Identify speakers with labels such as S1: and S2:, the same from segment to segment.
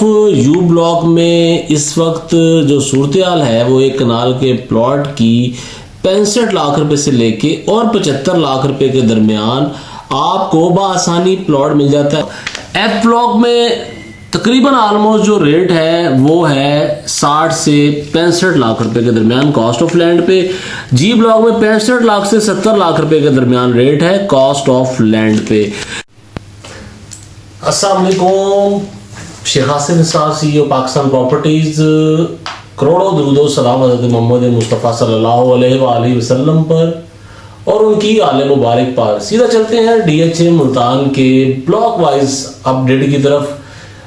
S1: You block में इस वक्त जो सूरत हाल है वो एक कनाल के प्लॉट की 65 लाख रुपए से लेके और 75 लाख रुपए के दरमियान आपको बआसानी प्लॉट मिल जाता है। एफ ब्लॉक में तकरीबन ऑलमोस्ट जो रेट है वो है 60 से 65 लाख रुपए के दरमियान कॉस्ट ऑफ लैंड पे। जी ब्लॉक में 65 लाख से 70 लाख रुपए के दरमियान रेट है कॉस्ट ऑफ लैंड पे। अस्सलाम वालेकुम, शेख आसिफ निसार CEO पाकिस्तान प्रॉपर्टीज। करोड़ों दुरूदो सलाम हज़रत मोहम्मद मुस्तफ़ा सल्लल्लाहु अलैहि वसल्लम पर और उनकी आले मुबारक पर। सीधा चलते हैं DHA मुल्तान के ब्लॉक वाइज अपडेट की तरफ।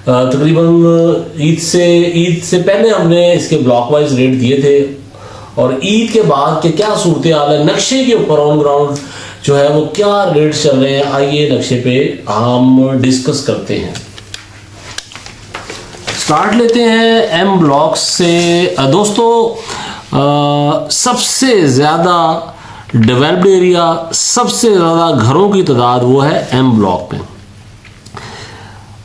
S1: तकरीबन ईद से पहले हमने इसके ब्लॉक वाइज रेट दिए थे और ईद के बाद के क्या सूरत हाल है, नक्शे के ऊपर ऑन ग्राउंड जो है वो क्या रेट चल रहे हैं, आइए नक्शे पे हम डिस्कस करते हैं। स्टार्ट लेते हैं एम ब्लॉक से। दोस्तों सबसे ज़्यादा डेवलप्ड एरिया, सबसे ज़्यादा घरों की तादाद वो है एम ब्लॉक में।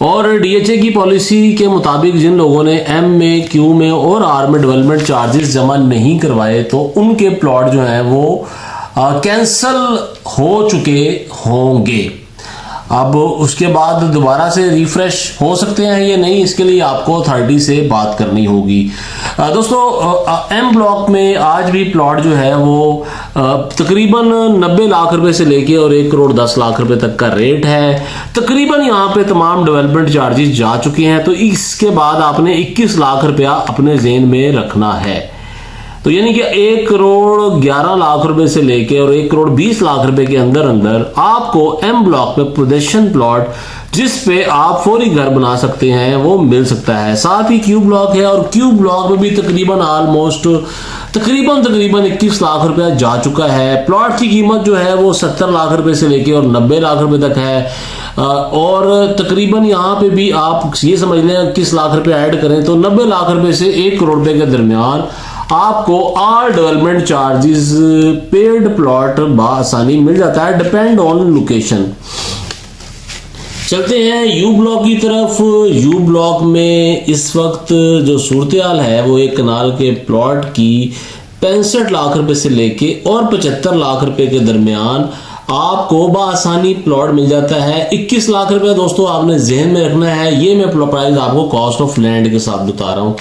S1: और DHA की पॉलिसी के मुताबिक जिन लोगों ने M में, Q में और R में डेवलपमेंट चार्जेस जमा नहीं करवाए तो उनके प्लॉट जो हैं वो कैंसल हो चुके होंगे। अब उसके बाद दोबारा से रिफ्रेश हो सकते हैं या नहीं, इसके लिए आपको अथॉरिटी से बात करनी होगी। दोस्तों एम ब्लॉक में आज भी प्लॉट जो है वो तकरीबन 90 लाख रुपए से लेके और 1 करोड़ 10 लाख रुपए तक का रेट है। तकरीबन यहाँ पे तमाम डेवलपमेंट चार्जेस जा चुके हैं, तो इसके बाद आपने 21 लाख रुपया अपने जेन में रखना है। तो यानी कि 1 करोड़ 11 लाख रुपए से लेके और 1 करोड़ 20 लाख रुपए के अंदर अंदर आपको एम ब्लॉक में पोजीशन प्लॉट जिस पे आप फौरी घर बना सकते हैं वो मिल सकता है। साथ ही क्यू ब्लॉक है और क्यू ब्लॉक में भी तकरीबन ऑलमोस्ट तकरीबन 21 लाख रुपया जा चुका है। प्लॉट की कीमत जो है वो 70 लाख रुपए से लेके और 90 लाख रुपए तक है। और तकरीबन यहाँ पे भी आप ये समझ लें 21 लाख रुपए ऐड करें तो 90 लाख रुपए से 1 करोड़ रुपए के दरमियान आपको all development charges paid plot बआसानी मिल जाता है, डिपेंड ऑन लोकेशन। चलते हैं यू ब्लॉक की तरफ। यू ब्लॉक में इस वक्त जो सूरत हाल है वो एक कनाल के प्लॉट की 65 लाख रुपए से लेके और 75 लाख रुपए के दरमियान आपको बआसानी प्लॉट मिल जाता है। 21 लाख रुपए दोस्तों आपने जहन में रखना है, ये मैं प्राइस आपको कॉस्ट ऑफ लैंड के साथ बता रहा हूँ।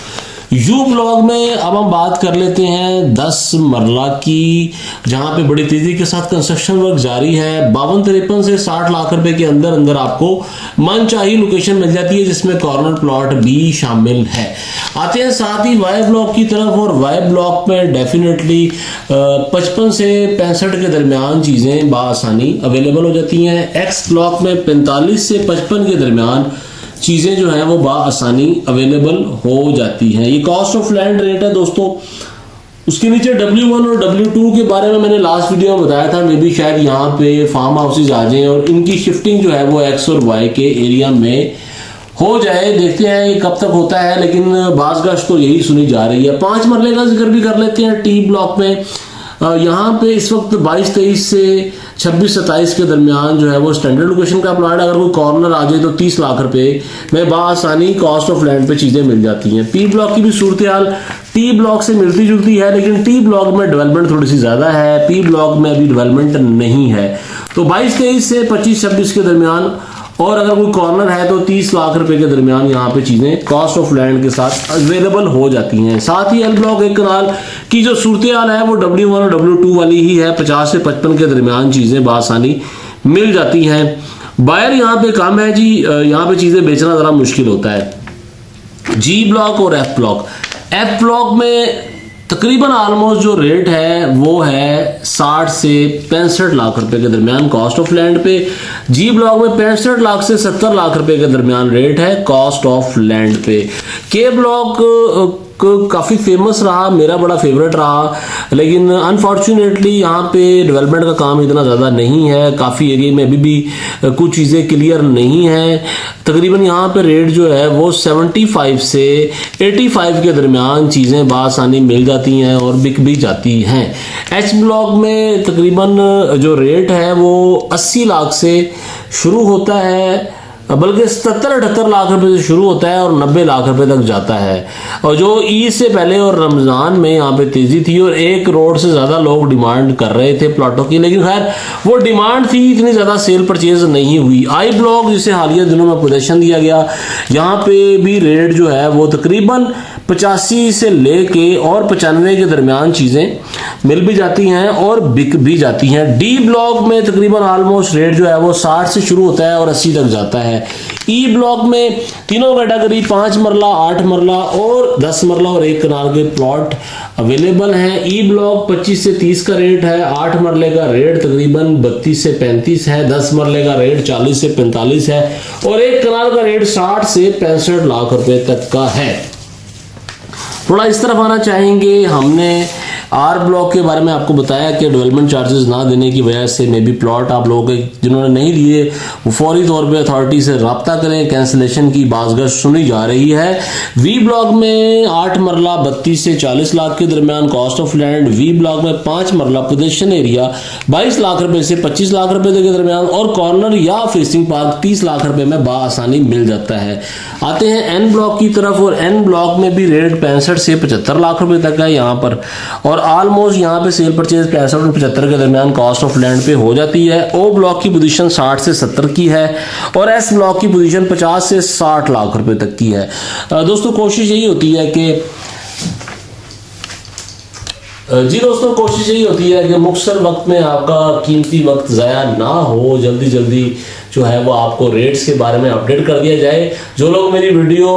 S1: यू ब्लॉक में अब हम बात कर लेते हैं 10 मरला की, जहां पे बड़ी तेजी के साथ कंस्ट्रक्शन वर्क जारी है। 52-53 से 60 लाख रुपए के अंदर अंदर आपको मनचाही लोकेशन मिल जाती है जिसमें कॉर्नर प्लॉट भी शामिल है। आते हैं साथ ही वाई ब्लॉक की तरफ और वाई ब्लॉक में डेफिनेटली 55 से 65 के दरमियान चीजें बआसानी अवेलेबल हो जाती हैं। एक्स ब्लॉक में 45 से 55 के दरमियान चीजें जो है वो बआसानी अवेलेबल हो जाती हैं। ये कॉस्ट ऑफ लैंड रेट है दोस्तों। उसके नीचे W1 और W2 के बारे में मैंने लास्ट वीडियो में बताया था, मे भी शायद यहाँ पे फार्म हाउसेज आ जाएं और इनकी शिफ्टिंग जो है वो X और Y के एरिया में हो जाए। देखते हैं ये कब तक होता है, लेकिन बाज़ तो यही सुनी जा रही है। 5 मरले का जिक्र भी कर लेते हैं टी ब्लॉक में। यहाँ पे इस वक्त 22-23 से 26-27 के दरमियान जो है वो स्टैंडर्ड लोकेशन का प्लॉट, अगर कोई कॉर्नर आ जाए तो 30 लाख रुपए में बआसानी कॉस्ट ऑफ लैंड पे चीजें मिल जाती हैं। पी ब्लॉक की भी सूरत हाल टी ब्लॉक से मिलती जुलती है, लेकिन टी ब्लॉक में डेवलपमेंट थोड़ी सी ज्यादा है, पी ब्लॉक में अभी डेवलपमेंट नहीं है। तो 22-23 से 25-26 के दरमियान और अगर कोई कॉर्नर है तो 30 लाख रुपए के दरमियान यहाँ पे चीजें कॉस्ट ऑफ लैंड के साथ अवेलेबल हो जाती हैं। साथ ही एल ब्लॉक एक कनाल की जो सूरत हाल है वो W1 और W2 वाली ही है। 50 से 55 के दरमियान चीजें बआसानी मिल जाती हैं। बायर यहाँ पे कम है जी, यहाँ पे चीजें बेचना जरा मुश्किल होता है। जी ब्लॉक और एफ ब्लॉक में तकरीबन ऑलमोस्ट जो रेट है वो है 60 से 65 लाख रुपए के दरमियान कॉस्ट ऑफ लैंड पे। जी ब्लॉक में 65 लाख से 70 लाख रुपए के दरमियान रेट है कॉस्ट ऑफ लैंड पे। के ब्लॉक काफ़ी फेमस रहा, मेरा बड़ा फेवरेट रहा, लेकिन अनफॉर्चुनेटली यहाँ पे डेवलपमेंट का काम इतना ज़्यादा नहीं है। काफ़ी एरिया में अभी भी कुछ चीज़ें क्लियर नहीं है। तकरीबन यहाँ पे रेट जो है वो 75 से 85 के दरमियान चीज़ें बआसानी मिल जाती हैं और बिक भी जाती हैं। एच ब्लॉक में तकरीबन जो रेट है वो 80 लाख से शुरू होता है बल्कि 77-78 लाख रुपए से शुरू होता है और 90 लाख रुपए तक जाता है। और जो ईद से पहले और रमज़ान में यहाँ पे तेज़ी थी और 1 करोड़ से ज़्यादा लोग डिमांड कर रहे थे प्लाटों की, लेकिन खैर वो डिमांड थी, इतनी ज़्यादा सेल परचेज नहीं हुई। आई ब्लॉक जिसे हालिया दिनों में पोजीशन दिया गया, यहाँ पे भी रेट जो है वो तकरीबन 85 से लेके और 95 के दरमियान चीज़ें मिल भी जाती हैं और बिक भी जाती हैं। डी ब्लॉक में तकरीबन ऑलमोस्ट रेट जो है वो 60 से शुरू होता है और 80 तक जाता है। ई ब्लॉक में तीनों कैटेगरी 5 मरला, 8 मरला और 10 मरला और 1 कनाल के प्लॉट अवेलेबल हैं। ई ब्लॉक 25 से 30 का रेट है, 8 मरले का रेट तकरीबन 32 से 35 है, 10 मरले का रेट 40 से 45 है और 1 कनाल का रेट 60 से 65 लाख रुपए तक का है। थोड़ा इस तरफ आना चाहेंगे, हमने आर ब्लॉक के बारे में आपको बताया कि डेवलपमेंट चार्जेस ना देने की वजह से मे बी प्लॉट आप लोगों के जिन्होंने नहीं लिए वो फौरी तौर पे अथॉरिटी से रब्ता करें, कैंसिलेशन की बाज़गश सुनी जा रही है। वी ब्लॉक में 8 मरला 32 से 40 लाख के दरमियान cost of land, V block में 5 मरला पोजीशन एरिया 22 लाख रुपए से 25 लाख रुपए के दरमियान और कॉर्नर या फेसिंग पार्क 30 लाख रुपए में बाआसानी मिल जाता है। आते हैं एन ब्लॉक की तरफ और एन ब्लॉक में भी रेट 65 से 75 लाख रुपए तक है यहाँ पर और ऑलमोस्ट यहाँ पे सेल परचेज 65 और 75 के दरमियान कॉस्ट ऑफ लैंड पे हो जाती है। ओ ब्लॉक की पोजीशन 60 से 70 की है और एस ब्लॉक की पोजीशन 50 से 60 लाख रुपए तक की है। दोस्तों कोशिश यही होती है कि मुख्तसर वक्त में आपका कीमती वक्त ज़ाया ना हो, जल्दी जल्दी जो है वो आपको रेट्स के बारे में अपडेट कर दिया जाए। जो लोग मेरी वीडियो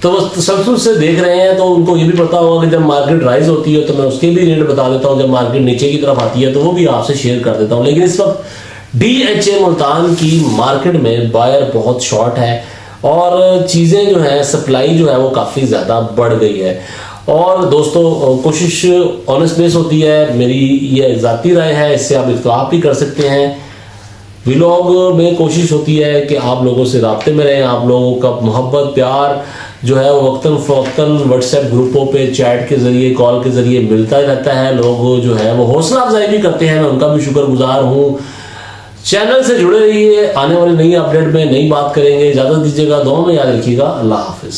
S1: तो सब से देख रहे हैं तो उनको ये भी पता होगा कि जब मार्केट राइज होती है तो मैं उसके भी रेट बता देता हूँ, जब मार्केट नीचे की तरफ आती है तो वो भी आपसे शेयर कर देता हूँ। लेकिन इस वक्त DHA मुल्तान की मार्केट में बायर बहुत शॉर्ट है और चीज़ें जो है सप्लाई जो है वो काफ़ी ज़्यादा बढ़ गई है। और दोस्तों कोशिश ऑनेस्ट बेस होती है, मेरी ये ज़ाती राय है, इससे आप इख्तिलाफ भी कर सकते हैं। व्लॉग में कोशिश होती है कि आप लोगों से राब्ते में रहें, आप लोगों का मोहब्बत प्यार जो है वो वक्तन फ़वक्तन व्हाट्सएप ग्रुपों पे चैट के ज़रिए कॉल के ज़रिए मिलता रहता है। लोग जो है वो हौसला अफजाई भी करते हैं, मैं उनका भी शुक्रगुजार हूँ। चैनल से जुड़े रहिए, आने वाली नई अपडेट में नई बात करेंगे। इजाज़त दीजिएगा, दुआ में याद रखिएगा। अल्लाह हाफिज़।